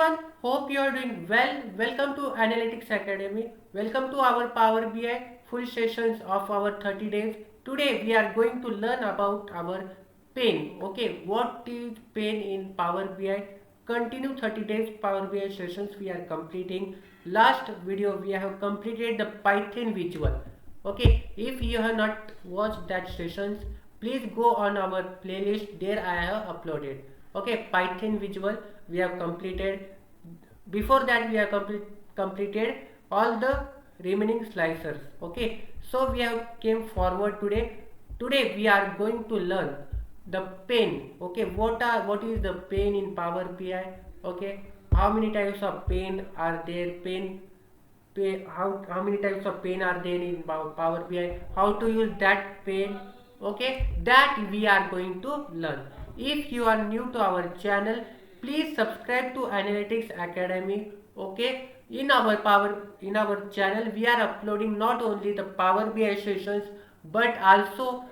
everyone, hope you are doing well. Welcome to Analytics Academy. Welcome to our Power BI full sessions of our 30 days. Today we are going to learn about our Pane. Okay, what is Pane in Power BI? Continue 30 days Power BI sessions we are completing. Last video we have completed the Python visual. Okay, if you have not watched that sessions, please go on our playlist. There I have uploaded. Okay, Python visual we have completed. Before that we have completed all the remaining slicers. Okay, so we have came forward today we are going to learn the pane. Okay, what is the pane in Power BI? Okay, how many types of pane are there? How many types of pane are there in Power BI? How to use that pane? Okay, that we are going to learn. If you are new to our channel, please subscribe to Analytics Academy. Okay, in our channel we are uploading not only the Power BI sessions but also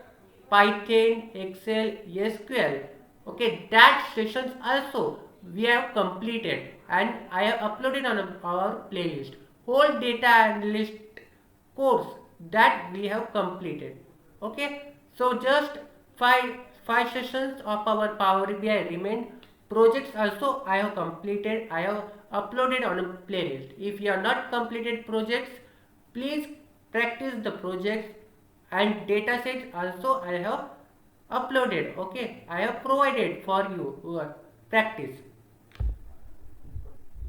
Python, Excel, SQL. Okay, that sessions also we have completed and I have uploaded on our playlist. Whole data analyst course that we have completed. Okay, so just five sessions of our Power BI remain. Projects also I have completed. I have uploaded on a playlist. If you are not completed projects, please practice the projects and data sets also I have uploaded. Okay, I have provided for you practice.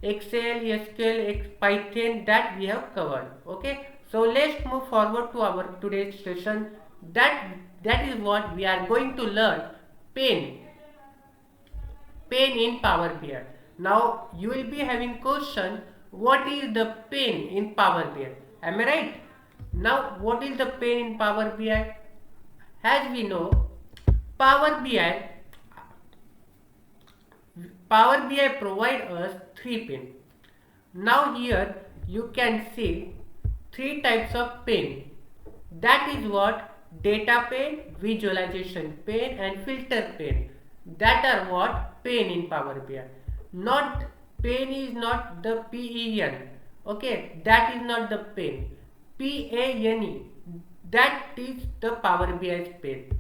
Excel, SQL, Python that we have covered. Okay, so let's move forward to our today's session. That is what we are going to learn. Pane in Power BI. Now you will be having question, what is the pane in Power BI? Am I right? Now what is the pane in Power BI? As we know, Power BI provide us three pane. Now here you can see three types of pane. That is what data pane, visualization pane and filter pane. That are what pane in Power BI. Not pane is not the PEN. Okay, that is not the pane. PANE, that is the Power BI pane.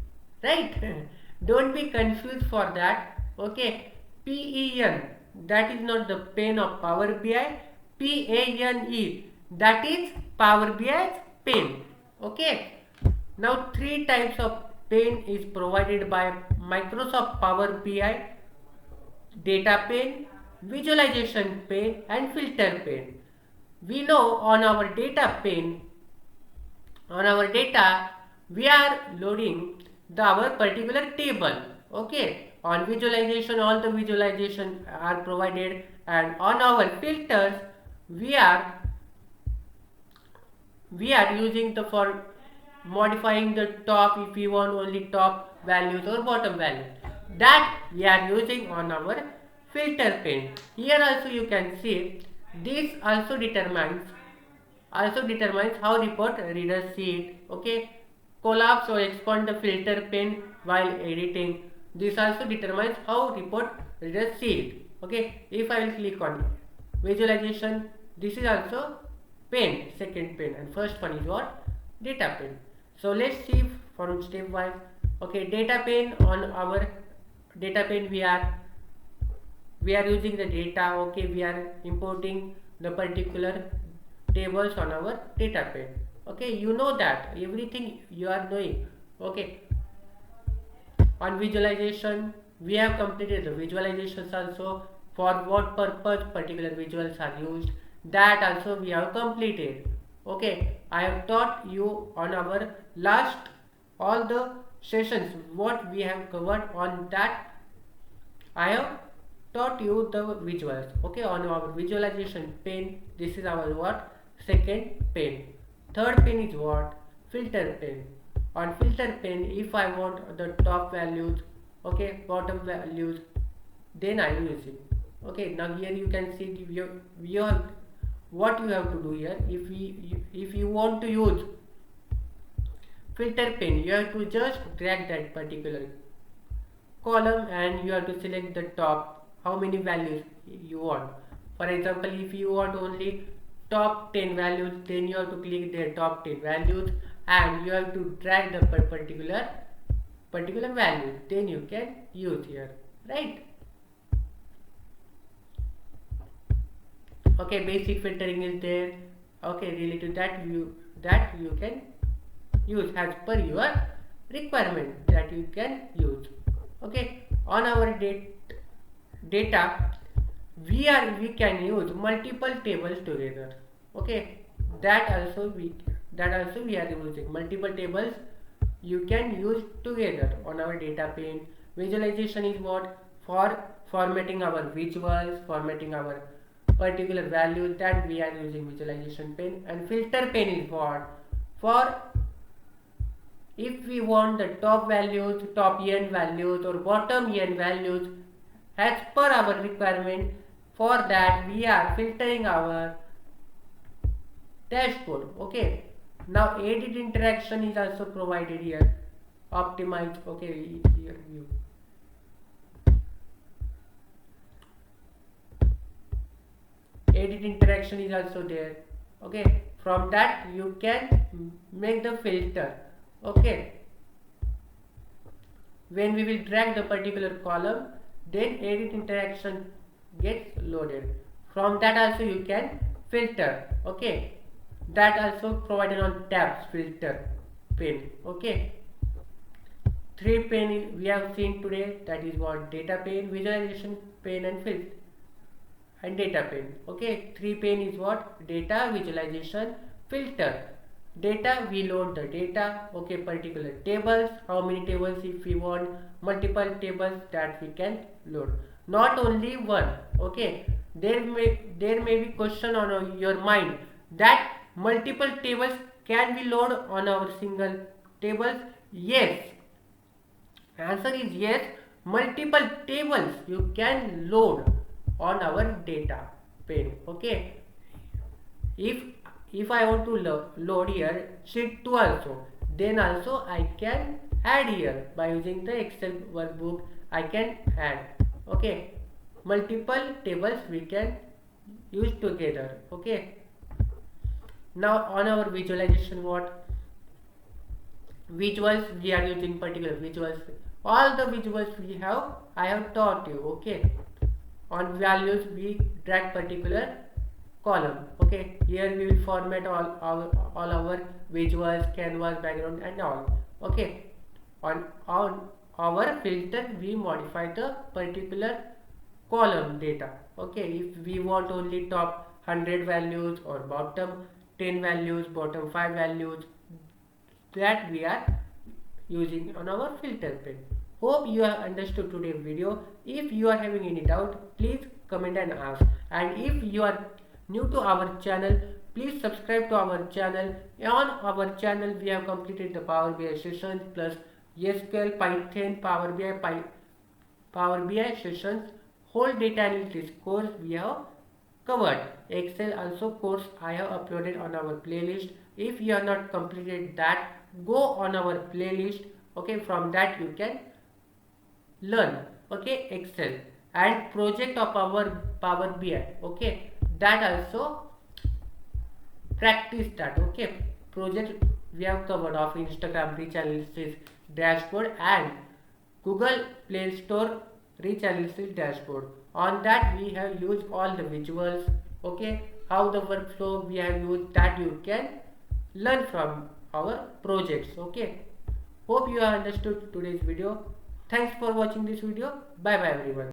Right? Don't be confused for that. Okay, PEN, that is not the pane of Power BI. PANE, that is Power BI's pane. Okay. Now three types of pane is provided by Microsoft Power BI: data pane, visualization pane and filter pane. We know on our data pane, on our data we are loading our particular table. Okay, on visualization all the visualization are provided, and on our filters we are using the for modifying the top if we want only top values or bottom values, that we are using on our filter pane. Here also you can see this also determines how report readers see it. Okay, collapse or expand the filter pane while editing, this also determines how report readers see it. Okay, if I will click on visualization, this is also pane, second pane, and first one is what? Data pane. So let's see from step wise. Okay, data pane, on our data pane we are using the data. Okay, we are importing the particular tables on our data pane. Okay, you know that everything you are knowing. Okay, on visualization we have completed the visualizations also. For what purpose particular visuals are used, that also we have completed. Okay, I have taught you on our last all the sessions what we have covered. On that I have taught you the visuals. Okay, on our visualization pane, this is our what? Second pane. Third pane is what? Filter pane. On filter pane, if I want the top values, okay, bottom values, then I will use it. Okay, now here you can see your what you have to do here. If you want to use filter pane, you have to just drag that particular column and you have to select the top, how many values you want. For example, if you want only top 10 values, then you have to click their top 10 values and you have to drag the particular value, then you can use here, right? Okay, basic filtering is there. Okay, related to that you can use as per your requirement, that you can use. Okay, on our data we can use multiple tables together. Okay, that also we are using multiple tables you can use together on our data pane. Visualization is what? For formatting our visuals, formatting our particular values, that we are using visualization pane. And filter pane is what? For if we want the top values, top n values or bottom n values as per our requirement, for that we are filtering our dashboard. Okay, now edit interaction is also provided here. Optimize. Okay, here view. Edit interaction is also there. Okay, from that you can make the filter. Okay, when we will drag the particular column, then edit interaction gets loaded. From that also you can filter. Okay, that also provided on tabs filter pane. Okay, three pane we have seen today, that is what? Data pane, visualization pane and filter and data pane. Okay, three pane is what? Data, visualization, filter. Data, we load the data. Okay, particular tables, how many tables, if we want multiple tables, that we can load, not only one. Okay, there may be question on your mind that multiple tables can we load on our single tables. Yes, answer is yes, multiple tables you can load on our data pane. Okay, if I want to load here sheet 2 also, then also I can add here by using the Excel workbook. I can add. Okay, multiple tables we can use together. Okay, now on our visualization, what? Visuals, we are using particular visuals. All the visuals we have, I have taught you. Okay, on values we drag particular column. Okay, here we will format all our visuals, canvas, background and all. Okay, on our filter we modify the particular column data. Okay, if we want only top 100 values or bottom 10 values, bottom 5 values, that we are using on our filter pane. Hope you have understood today's video. If you are having any doubt, please comment and ask. And if you are new to our channel, please subscribe to our channel. On our channel we have completed the Power BI sessions plus SQL, Python, Power BI sessions. Whole data analytics course we have covered. Excel also course I have uploaded on our playlist. If you have not completed that, go on our playlist. Okay, from that you can learn. Okay, Excel and project of our Power BI. Okay, that also practice that. Okay, project we have covered of Instagram reach analysis dashboard and Google Play Store reach analysis dashboard. On that we have used all the visuals. Okay, how the workflow we have used, that you can learn from our projects. Okay, hope you have understood today's video. Thanks for watching this video. Bye bye everyone.